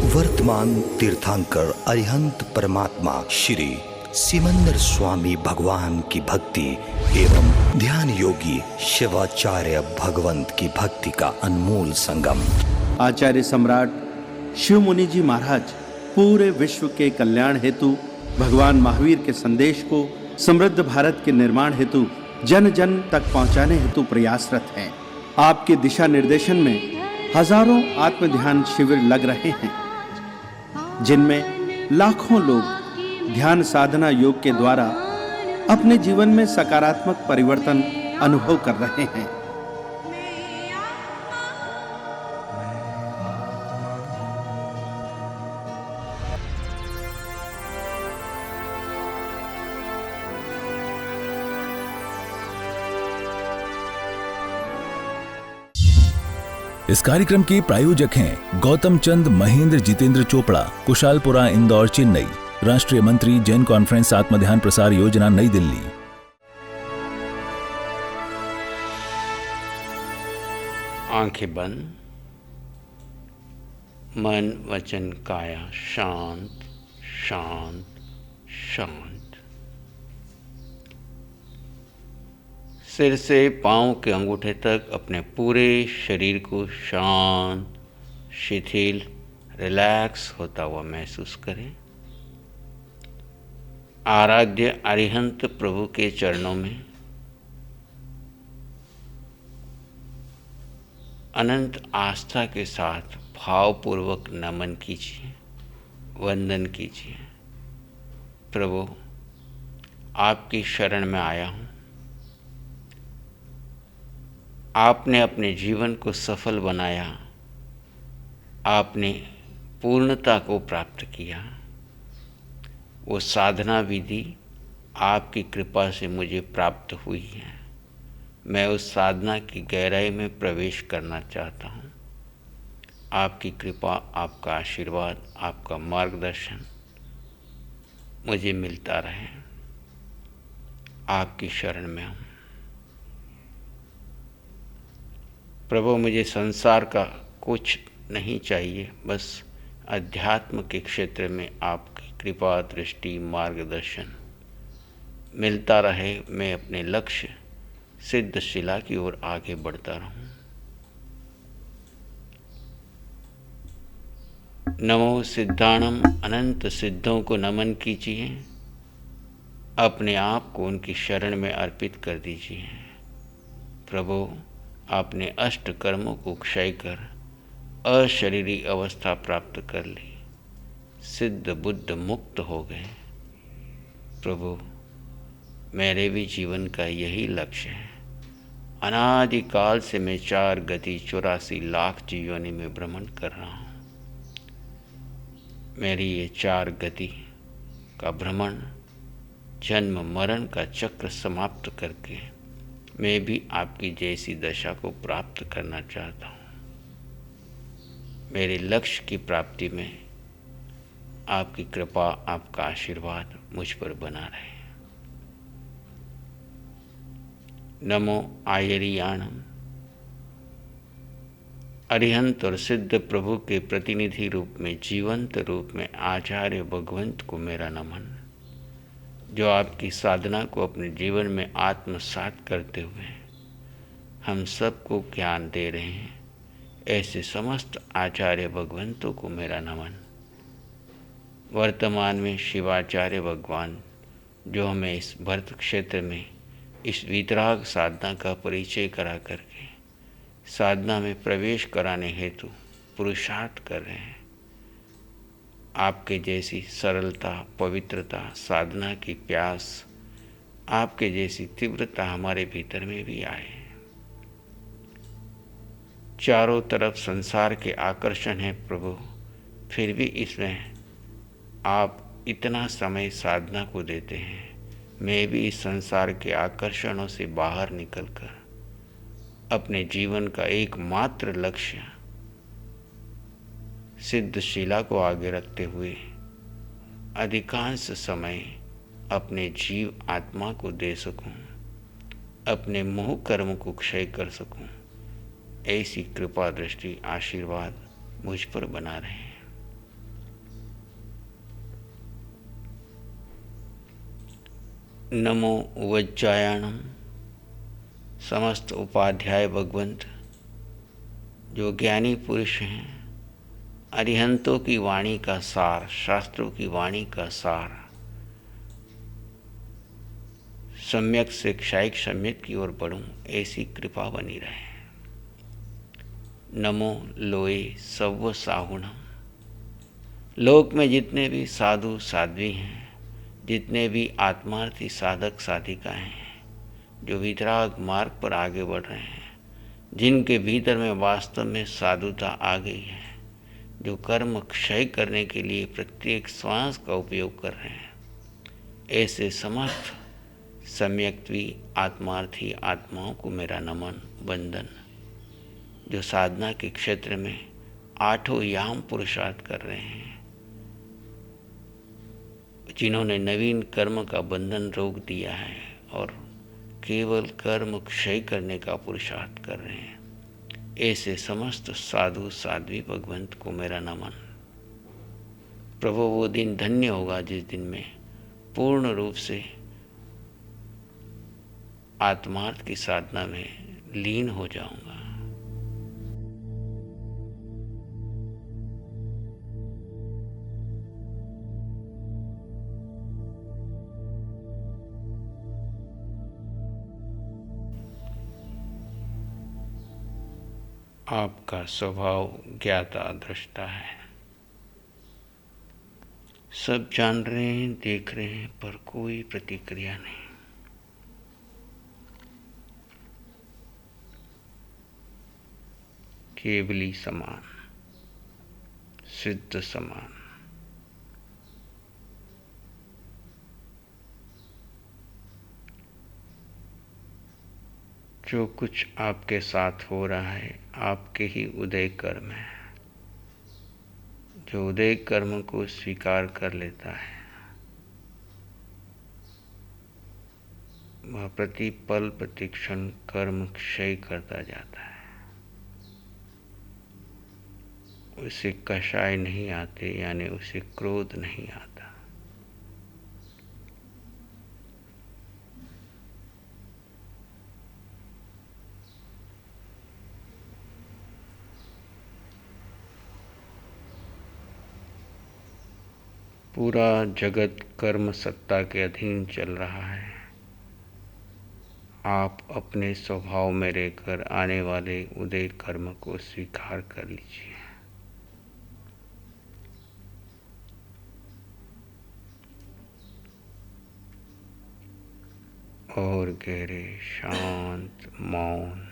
वर्तमान तीर्थंकर अरिहंत परमात्मा श्री सिमंदर स्वामी भगवान की भक्ति एवं ध्यान योगी शिवाचार्य भगवंत की भक्ति का अनमोल संगम। आचार्य सम्राट शिव मुनि जी महाराज पूरे विश्व के कल्याण हेतु भगवान महावीर के संदेश को समृद्ध भारत के निर्माण हेतु जन जन तक पहुंचाने हेतु प्रयासरत हैं। आपके दिशा निर्देशन में हजारों आत्म ध्यान शिविर लग रहे हैं, जिनमें लाखों लोग ध्यान साधना योग के द्वारा अपने जीवन में सकारात्मक परिवर्तन अनुभव कर रहे हैं। इस कार्यक्रम के प्रायोजक हैं गौतम चंद महेंद्र जितेंद्र चोपड़ा, कुशालपुरा इंदौर चेन्नई, राष्ट्रीय मंत्री जैन कॉन्फ्रेंस आत्म ध्यान प्रसार योजना नई दिल्ली। आंखें बंद, मन वचन काया शांत शांत शांत। सिर से पांव के अंगूठे तक अपने पूरे शरीर को शांत, शिथिल, रिलैक्स होता हुआ महसूस करें। आराध्य अरिहंत प्रभु के चरणों में अनंत आस्था के साथ भावपूर्वक नमन कीजिए, वंदन कीजिए। प्रभु, आपकी शरण में आया हूँ। आपने अपने जीवन को सफल बनाया, आपने पूर्णता को प्राप्त किया। वो साधना विधि आपकी कृपा से मुझे प्राप्त हुई है। मैं उस साधना की गहराई में प्रवेश करना चाहता हूँ। आपकी कृपा, आपका आशीर्वाद, आपका मार्गदर्शन मुझे मिलता रहे। आपकी शरण में हूँ। प्रभु, मुझे संसार का कुछ नहीं चाहिए, बस अध्यात्म के क्षेत्र में आपकी कृपा, दृष्टि, मार्गदर्शन मिलता रहे। मैं अपने लक्ष्य सिद्ध शिला की ओर आगे बढ़ता रहूं। नमो सिद्धाणम, अनंत सिद्धों को नमन कीजिए। अपने आप को उनकी शरण में अर्पित कर दीजिए। प्रभु, आपने अष्ट कर्मों को क्षय कर अशरीरी अवस्था प्राप्त कर ली, सिद्ध बुद्ध मुक्त हो गए। प्रभु, मेरे भी जीवन का यही लक्ष्य है। अनादिकाल से मैं 4 गति 84 लाख योनि में भ्रमण कर रहा हूँ। मेरी ये 4 गति का भ्रमण जन्म मरण का चक्र समाप्त करके मैं भी आपकी जैसी दशा को प्राप्त करना चाहता हूँ। मेरे लक्ष्य की प्राप्ति में आपकी कृपा, आपका आशीर्वाद मुझ पर बना रहे। नमो आयरियाणम, अरिहंत और सिद्ध प्रभु के प्रतिनिधि रूप में, जीवंत रूप में आचार्य भगवंत को मेरा नमन, जो आपकी साधना को अपने जीवन में आत्मसात करते हुए हम सबको ज्ञान दे रहे हैं। ऐसे समस्त आचार्य भगवंतों को मेरा नमन। वर्तमान में शिवाचार्य भगवान, जो हमें इस भरत क्षेत्र में इस वितराग साधना का परिचय करा करके साधना में प्रवेश कराने हेतु पुरुषार्थ कर रहे हैं। आपके जैसी सरलता, पवित्रता, साधना की प्यास, आपके जैसी तीव्रता हमारे भीतर में भी आए। चारों तरफ संसार के आकर्षण है प्रभु, फिर भी इसमें आप इतना समय साधना को देते हैं। मैं भी इस संसार के आकर्षणों से बाहर निकलकर अपने जीवन का एकमात्र लक्ष्य सिद्ध शिला को आगे रखते हुए अधिकांश समय अपने जीव आत्मा को दे सकूं, अपने मोह कर्म को क्षय कर सकूं। ऐसी कृपा दृष्टि, आशीर्वाद मुझ पर बना रहे हैं। नमो वज्जायाणम। समस्त उपाध्याय भगवंत जो ज्ञानी पुरुष हैं, अरिहंतों की वाणी का सार, शास्त्रों की वाणी का सार सम्यक से क्षायिक सम्यक की ओर बढ़ूं, ऐसी कृपा बनी रहे। नमो लोए सव्व साहुणम। लोक में जितने भी साधु साध्वी हैं, जितने भी आत्मार्थी साधक साधिकाएं हैं, जो वितराग मार्ग पर आगे बढ़ रहे हैं, जिनके भीतर में वास्तव में साधुता आ गई है, जो कर्म क्षय करने के लिए प्रत्येक श्वास का उपयोग कर रहे हैं, ऐसे समस्त सम्यक्त्वी आत्मार्थी आत्माओं को मेरा नमन वंदन। जो साधना के क्षेत्र में आठों याम पुरुषार्थ कर रहे हैं, जिन्होंने नवीन कर्म का बंधन रोक दिया है और केवल कर्म क्षय करने का पुरुषार्थ कर रहे हैं, ऐसे समस्त साधु साध्वी भगवंत को मेरा नमन। प्रभु, वो दिन धन्य होगा जिस दिन में पूर्ण रूप से आत्मार्थ की साधना में लीन हो जाऊंगा। आपका स्वभाव ज्ञाता दृष्टा है, सब जान रहे हैं, देख रहे हैं, पर कोई प्रतिक्रिया नहीं। केवली समान, सिद्ध समान, जो कुछ आपके साथ हो रहा है आपके ही उदय कर्म है। जो उदय कर्म को स्वीकार कर लेता है, वह प्रतिपल प्रतिक्षण कर्म क्षय करता जाता है। उसे कषाय नहीं आते, यानी उसे क्रोध नहीं आता। पूरा जगत कर्म सत्ता के अधीन चल रहा है। आप अपने स्वभाव में रहकर आने वाले उदय कर्म को स्वीकार कर लीजिए। और गहरे शांत मौन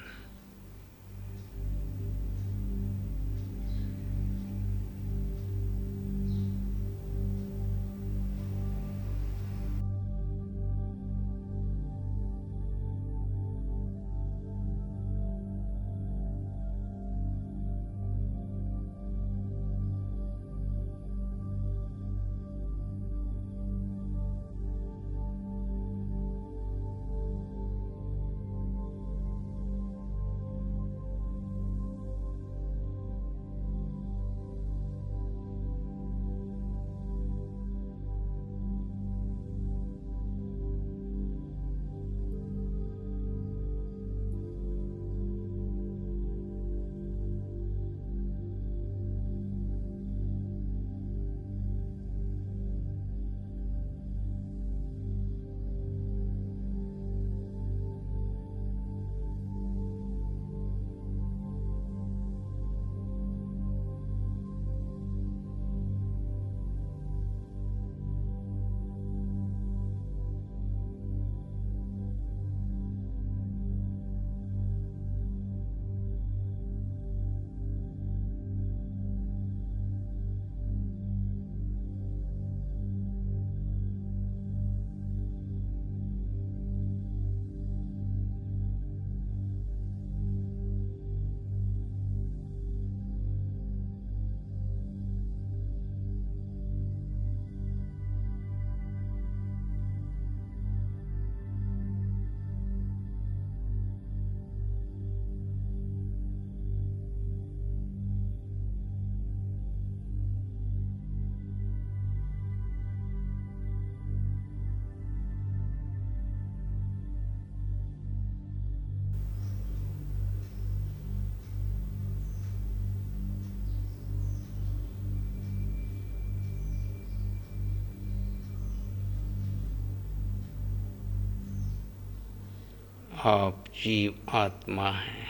आप जीव आत्मा हैं।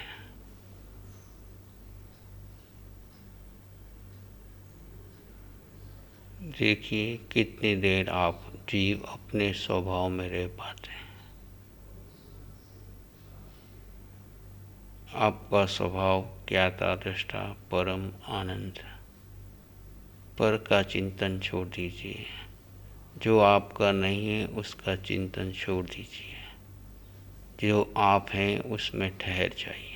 देखिए कितनी देर आप जीव अपने स्वभाव में रह पाते हैं। आपका स्वभाव क्या था दृष्टा? परम आनंद। पर का चिंतन छोड़ दीजिए, जो आपका नहीं है उसका चिंतन छोड़ दीजिए, जो आप हैं उसमें ठहर जाइए।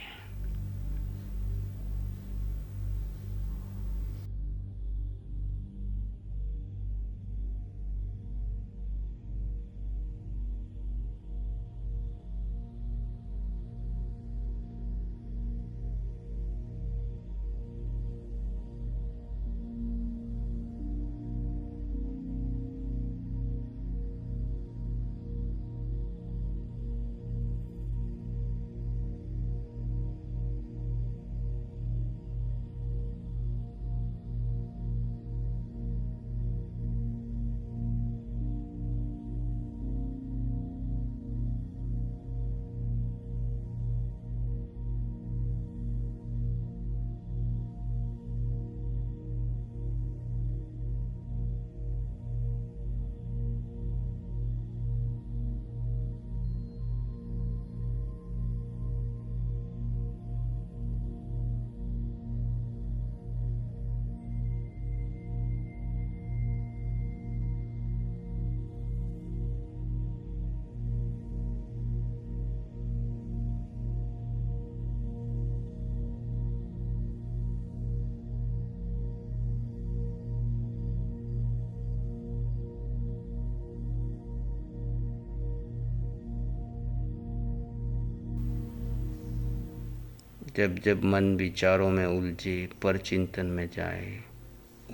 जब जब मन विचारों में उलझे, पर चिंतन में जाए,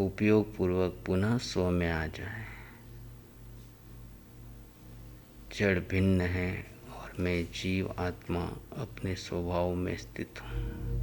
उपयोग पूर्वक पुनः स्व में आ जाए। जड़ भिन्न है और मैं जीव आत्मा अपने स्वभाव में स्थित हूँ।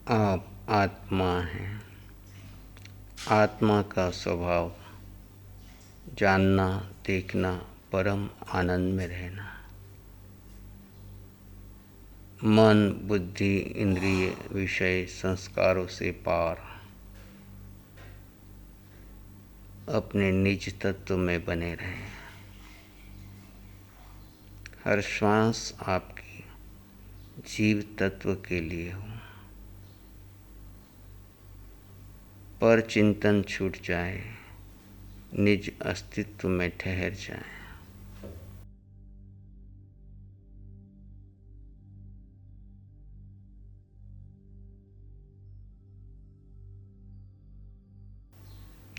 आप आत्मा हैं। आत्मा का स्वभाव जानना, देखना, परम आनंद में रहना। मन, बुद्धि, इंद्रिय, विषय, संस्कारों से पार अपने निज तत्व में बने रहें। हर श्वास आपकी जीव तत्व के लिए हो। पर चिंतन छूट जाए, निज अस्तित्व में ठहर जाए।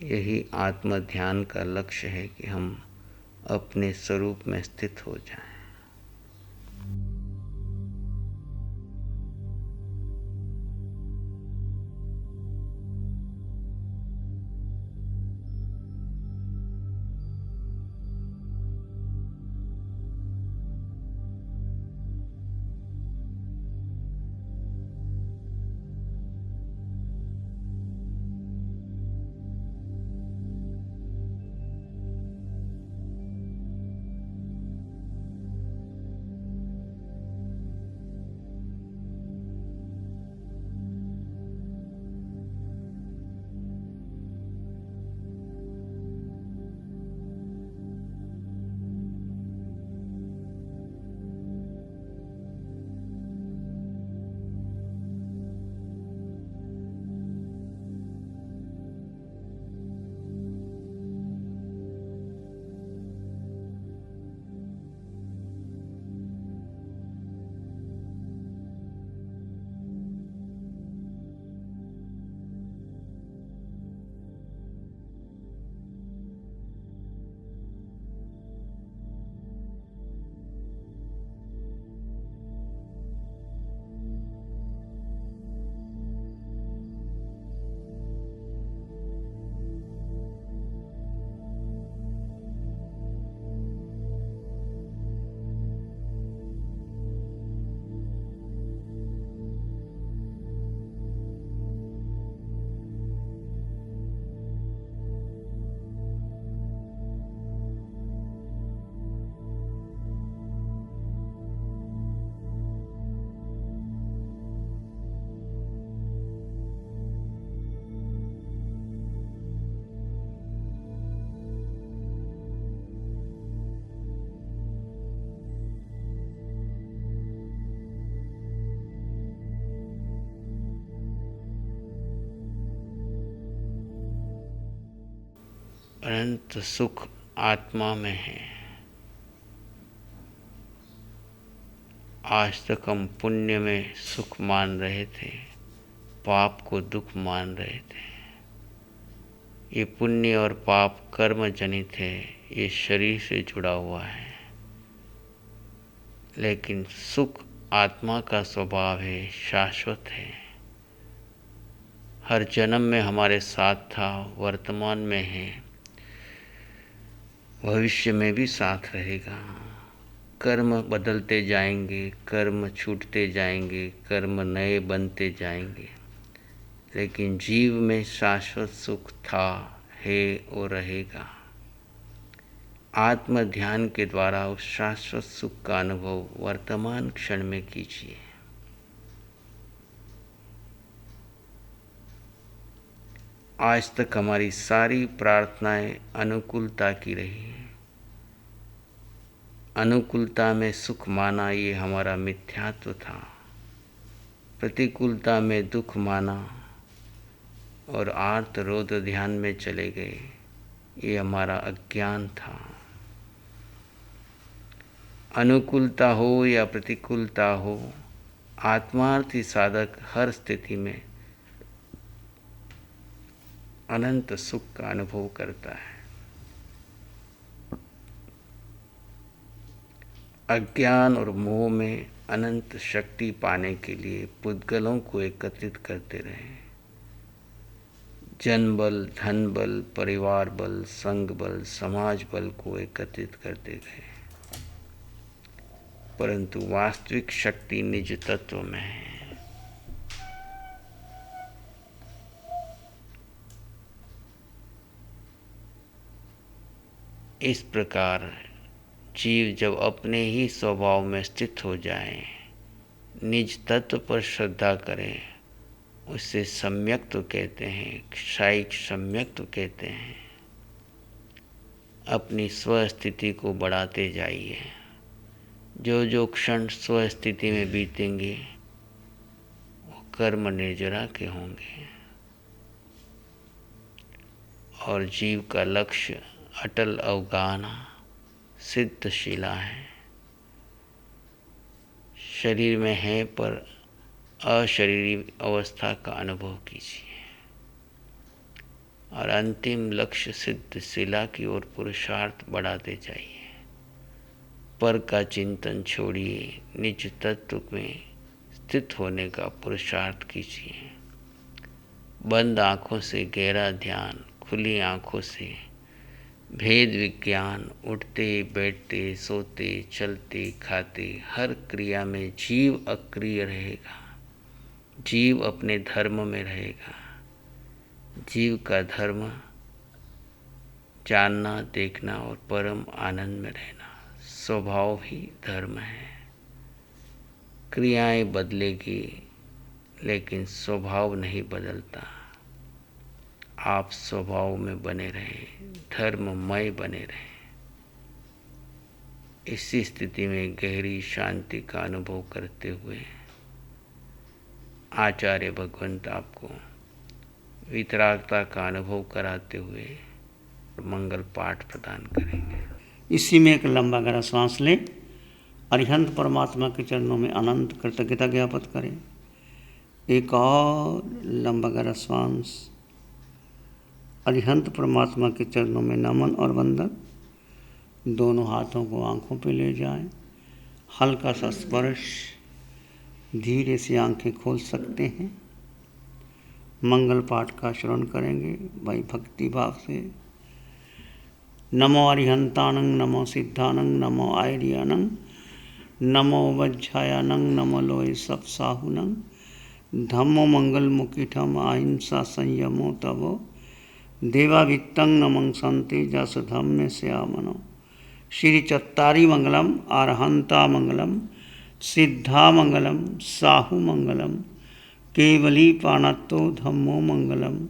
यही आत्म ध्यान का लक्ष्य है कि हम अपने स्वरूप में स्थित हो जाएं। अनंत सुख आत्मा में है। आज तक हम पुण्य में सुख मान रहे थे, पाप को दुख मान रहे थे। ये पुण्य और पाप कर्म जनित है, ये शरीर से जुड़ा हुआ है। लेकिन सुख आत्मा का स्वभाव है, शाश्वत है। हर जन्म में हमारे साथ था, वर्तमान में है, भविष्य में भी साथ रहेगा। कर्म बदलते जाएंगे, कर्म छूटते जाएंगे, कर्म नए बनते जाएंगे, लेकिन जीव में शाश्वत सुख था, है और रहेगा। आत्म ध्यान के द्वारा उस शाश्वत सुख का अनुभव वर्तमान क्षण में कीजिए। आज तक हमारी सारी प्रार्थनाएं अनुकूलता की रही हैं। अनुकूलता में सुख माना, ये हमारा मिथ्यात्व था। प्रतिकूलता में दुख माना और आर्त रोध ध्यान में चले गए, ये हमारा अज्ञान था। अनुकूलता हो या प्रतिकूलता हो, आत्मार्थी साधक हर स्थिति में अनंत सुख का अनुभव करता है। अज्ञान और मोह में अनंत शक्ति पाने के लिए पुद्गलों को एकत्रित करते रहे। जन बल, धन बल, परिवार बल, संघ बल, समाज बल को एकत्रित करते गए, परंतु वास्तविक शक्ति निज तत्व में है। इस प्रकार जीव जब अपने ही स्वभाव में स्थित हो जाए, निज तत्व पर श्रद्धा करे, उसे सम्यक्त्व कहते हैं, क्षायिक सम्यक्त्व कहते हैं। अपनी स्वस्थिति को बढ़ाते जाइए। जो जो क्षण स्वस्थिति में बीतेंगे वो कर्म निर्जरा के होंगे और जीव का लक्ष्य अटल अवगाहना सिद्धशिला है। शरीर में है पर अशरीरी अवस्था का अनुभव कीजिए और अंतिम लक्ष्य सिद्धशिला की ओर पुरुषार्थ बढ़ाते जाइए। पर का चिंतन छोड़िए, निज तत्व में स्थित होने का पुरुषार्थ कीजिए। बंद आँखों से गहरा ध्यान, खुली आँखों से भेद विज्ञान, उठते बैठते सोते चलते खाते हर क्रिया में जीव अक्रिय रहेगा, जीव अपने धर्म में रहेगा। जीव का धर्म जानना, देखना और परम आनंद में रहना। स्वभाव ही धर्म है। क्रियाएं बदलेगी लेकिन स्वभाव नहीं बदलता। आप स्वभाव में बने रहें, धर्ममय बने रहें। इसी स्थिति में गहरी शांति का अनुभव करते हुए आचार्य भगवंत आपको वितरागता का अनुभव कराते हुए मंगल पाठ प्रदान करेंगे। इसी में एक लंबा गहरा सांस लें। अरिहंत परमात्मा के चरणों में अनंत कृतज्ञता ज्ञापित करें। एक और लंबा गहरा सांस। अरिहंत परमात्मा के चरणों में नमन और वंदन। दोनों हाथों को आंखों पे ले जाएं। हल्का सा स्पर्श। धीरे से आंखें खोल सकते हैं। मंगल पाठ का श्रवण करेंगे भाई भक्ति भाव से। नमो अरिहंतानंग, नमो सिद्धानंग, नमो आयर्यानंग, नमो वज्झायानंग, नमो लोय सब साहुनंग, धम्मो मंगल मुकिठम अहिंसा संयमो तवो, देवावित्तं नमं संते जस धम्मे श्यामनो। श्री चत्तारी मंगलम, अरहंता मंगलम, सिद्धा मंगलम, साहु मंगलम, केवली पाणत्तो धम्मो मंगलम।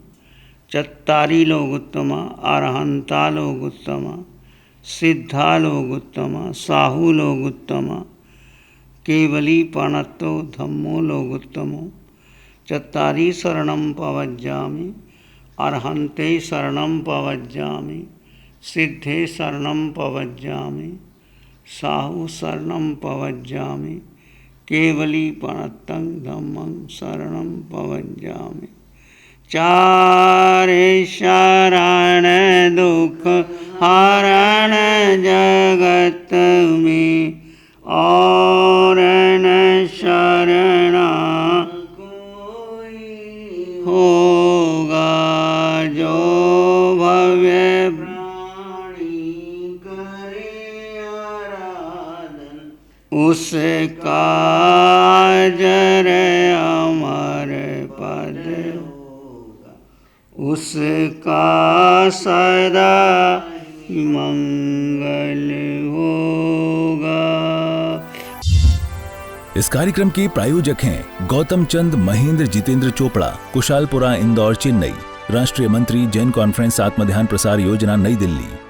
चत्तारी लोगोत्तमा, अरहंता लोगोत्तमा, सिद्धा लोगोत्तमा, साहु लोगोत्तमा, केवली पाणत्तो धम्मो लोगोत्तमो। चत्तारी शरणं पवज्जामि, अरहन्ते शरणं पवज्जामि, सिद्धे शरणं पवज्जामि, साहु शरणं पवज्जामि, केवली पाणत्तं धम्मं शरणं पवज्जामि। चारे शरण दुख हरण जगत में, और न शरणा होगा जो भव्य प्राणी करे आराधन, उसका जर अमर पद होगा, उसका सदा मंगल होगा। इस कार्यक्रम के प्रायोजक हैं गौतम चंद महेंद्र जितेंद्र चोपड़ा, कुशालपुरा इंदौर चेन्नई। राष्ट्रीय मंत्री जन कॉन्फ्रेंस आत्मध्यान प्रसार योजना नई दिल्ली।